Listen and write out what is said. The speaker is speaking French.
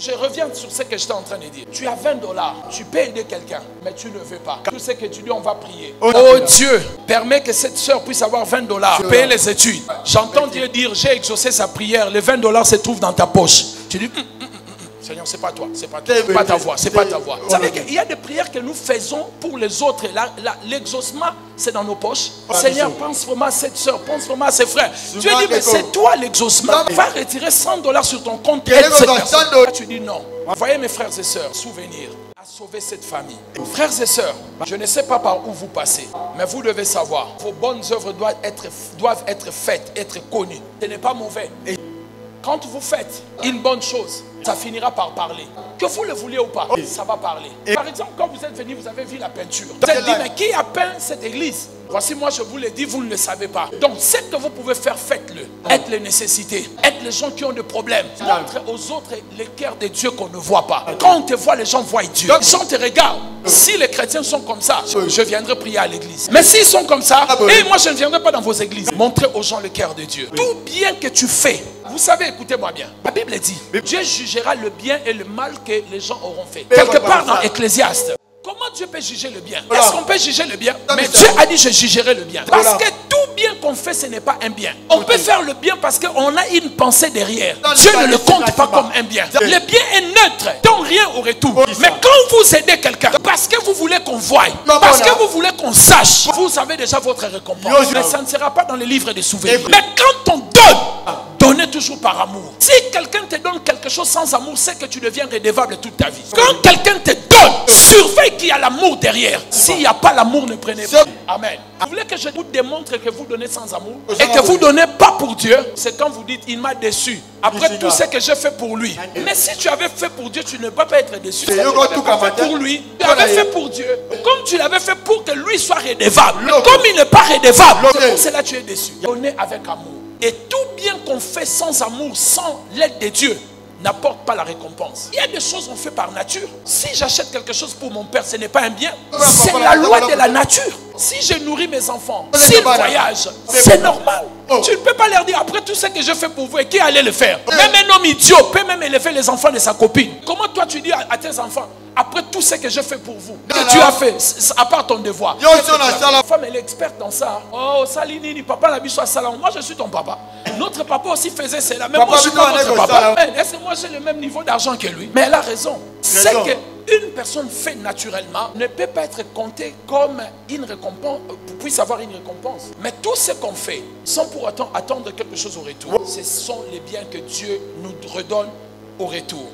Je reviens sur ce que j'étais en train de dire. Tu as 20 $, tu peux aider quelqu'un, mais tu ne veux pas. Tout ce que tu dis, on va prier. Oh Dieu, permets que cette soeur puisse avoir 20 $, payer les études. J'entends Dieu dire, j'ai exaucé sa prière, les 20 $ se trouvent dans ta poche. Tu dis, Seigneur, c'est pas toi, c'est pas toi, c'est pas ta voix, c'est pas ta voix. Vous savez qu'il y a des prières que nous faisons pour les autres. L'exaucement, c'est dans nos poches. Seigneur, pense vraiment à cette soeur, pense vraiment à ses frères. Dieu dit, mais c'est toi l'exaucement. Va retirer 100 $ sur ton compte. Tu dis non. Voyez mes frères et sœurs, souvenir à sauver cette famille. Frères et sœurs, je ne sais pas par où vous passez, mais vous devez savoir, vos bonnes œuvres doivent être faites, être connues. Ce n'est pas mauvais. Quand vous faites une bonne chose, ça finira par parler. Que vous le vouliez ou pas, ça va parler. Par exemple, quand vous êtes venu, vous avez vu la peinture. Vous êtes dit, mais qui a peint cette église? Voici, moi je vous l'ai dit, vous ne le savez pas. Donc, ce que vous pouvez faire, faites-le. Aide les nécessités. Aide les gens qui ont des problèmes. Montre aux autres les cœurs de Dieu qu'on ne voit pas. Quand on te voit, les gens voient Dieu. Les gens te regardent. Si les chrétiens sont comme ça, je viendrai prier à l'église. Mais s'ils sont comme ça, et moi je ne viendrai pas dans vos églises. Montrez aux gens le cœur de Dieu. Tout bien que tu fais, vous savez, écoutez-moi bien. La Bible dit, Dieu jugera le bien et le mal que les gens auront fait. Quelque part dans Ecclésiaste. Comment Dieu peut juger le bien? Est-ce qu'on peut juger le bien? Mais Dieu a dit, je jugerai le bien. Parce que tout bien qu'on fait, ce n'est pas un bien. On peut faire le bien parce qu'on a une pensée derrière. Dieu ne le compte pas comme un bien. Le bien est neutre, donc rien au retour. Mais quand vous aidez quelqu'un, parce que vous voulez qu'on voie, parce que vous voulez qu'on sache, vous avez déjà votre récompense. Mais ça ne sera pas dans les livres des souvenirs. Mais quand on donne, donnez toujours par amour. Si quelqu'un te donne quelque chose sans amour, c'est que tu deviens redevable toute ta vie. Quand quelqu'un te donne, surveille qu'il y a l'amour derrière. S'il n'y a pas l'amour, ne prenez pas. Amen. Vous voulez que je vous démontre que vous donnez sans amour et que vous ne donnez pas pour Dieu? C'est quand vous dites, il m'a déçu. Après tout ce que j'ai fait pour lui. Mais si tu avais fait pour Dieu, tu ne peux pas être déçu. Tu l'avais fait pour lui. Tu l'avais fait pour Dieu. Comme tu l'avais fait pour que lui soit redevable. Mais comme il n'est pas redevable, c'est pour cela que tu es déçu. Donnez avec amour. Et tout bien qu'on fait sans amour, sans l'aide de Dieu, n'apporte pas la récompense. Il y a des choses qu'on fait par nature. Si j'achète quelque chose pour mon père, ce n'est pas un bien. C'est la loi de la nature. Si je nourris mes enfants, s'ils voyagent, c'est normal. Tu ne peux pas leur dire, après tout ce que je fais pour vous, et qui allait le faire? Même un homme idiot peut même élever les enfants de sa copine. Comment toi tu dis à tes enfants, après tout ce que je fais pour vous, que tu as fait, à part ton devoir? La femme, elle est experte dans ça. Oh, Salinini, papa n'a vu ça. Moi, je suis ton papa. Notre papa aussi faisait cela. Mais moi, je suis pas votre papa. Est-ce que moi, j'ai le même niveau d'argent que lui? Mais elle a raison. C'est qu'une personne fait naturellement ne peut pas être comptée comme une récompense, puisse avoir une récompense. Mais tout ce qu'on fait, sans pour autant attendre quelque chose au retour, ce sont les biens que Dieu nous redonne au retour.